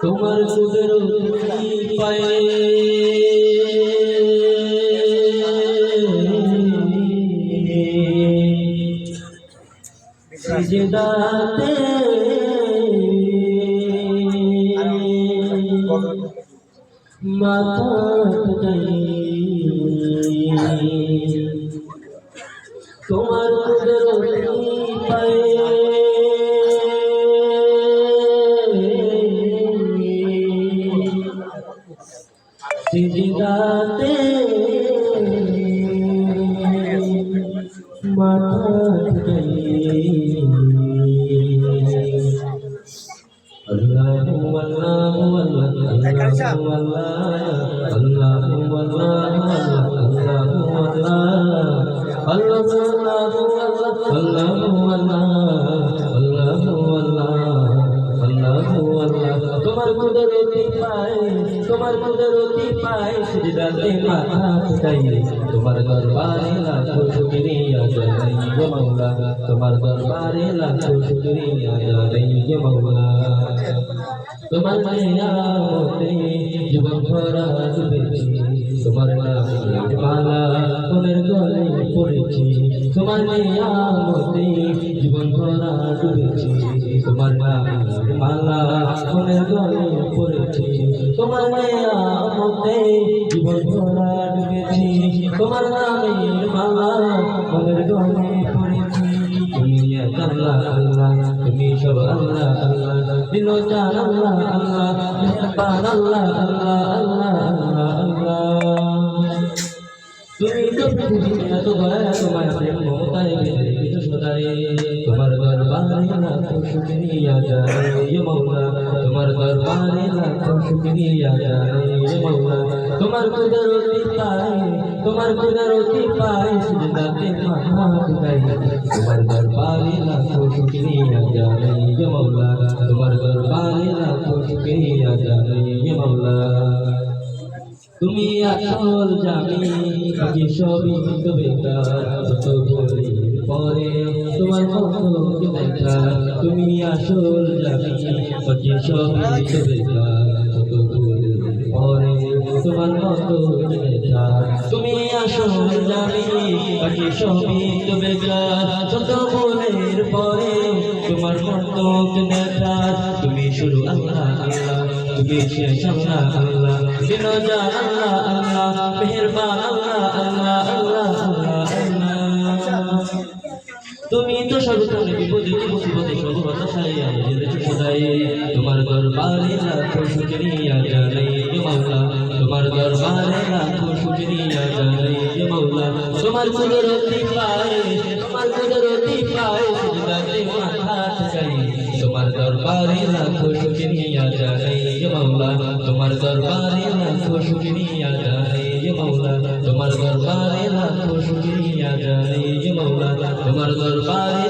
তোমার কুদরতি পায়ে সিজদাতে মাথা ঠুকাই তোমার কুদরতি পায়ে সিজদাতে মাথা ঠুকাই আল্লাহু আল্লাহু আল্লাহু আল্লাহু তোমার কুদরতি পায় সিজদাতে মাথা ঠুকাই তোমার দরবারে লাখো শুকরিয়া জানাই হে মাওলা তোমার দরবারে লাখো শুকরিয়া জানাই হে মাওলা তোমার নিয়ামতে জীবন ভরা ডুবেছি তোমার নামের মালা মনের গলে পড়েছি তোমার নিয়ামতে জীবন ভরা ডুবেছি তোমার নামের মালা মনের গলে পড়েছি তোমার নিয়ামতে জীবন ভরা ডুবেছি তোমার নামের মালা মনের গলে পড়েছি তুমি আল্লাহ আল্লাহ তুমি সব আল্লাহ আল্লাহ দিল জান আল্লাহ আল্লাহ মেহরবান আল্লাহ আল্লাহ আল্লাহ আল্লাহ তুমি তো পৃথিবীর এত দয়া তোমার প্রেম মমতায় বেঁধে কিছু সদাই তোমার দরবারে লাখো শুকরিয়া জানাই হে মাওলা তোমার দরবারে লাখো শুকরিয়া জানাই হে মাওলা তোমার কুদরতি পায় সিজদাতে মাথা ঠুকাই তোমার দরবারে লাখো শুকরিয়া জানাই হে মাওলা তোমার দরবারে লাখো শুকরিয়া জানাই হে মাওলা তুমি আসল জানি বাকি সবই তো বেকার যত বলি পরে তোমার মতো দেখা তুমি আসল জানি বাকি সবই তো বেকার যত বলি পরে তোমার মতো দেখা তুমি আসল জানি বাকি সবই তো বেকার যত বলের পরে তোমার মতো দেখা তুমি শুরু আল্লাহ আল্লাহ তুমি শেষ আল্লাহ আল্লাহ দিল জান আল্লাহ আল্লাহ মেহেরবান আল্লাহ আল্লাহ আল্লাহ আল্লাহ তুমি তো সর্বকালে বিপদে মুসিবতে সব হতাশায় আমাদের সদাই তোমার দরবারে লাখো শুকরিয়া জানাই হে মাওলা তোমার দরবারে লাখো শুকরিয়া জানাই হে মাওলা তোমার কুদরতি পায় সিজদাতে মাথা ঠুকাই তোমার দরবারে লাখো শুকরিয়া জানাই হে মাওলা তোমার দরবারে লাখো শুকরিয়া জানাই হে মাওলা তোমার দরবারে লাখো শুকরিয়া জানাই হে মাওলা তোমার দরবারে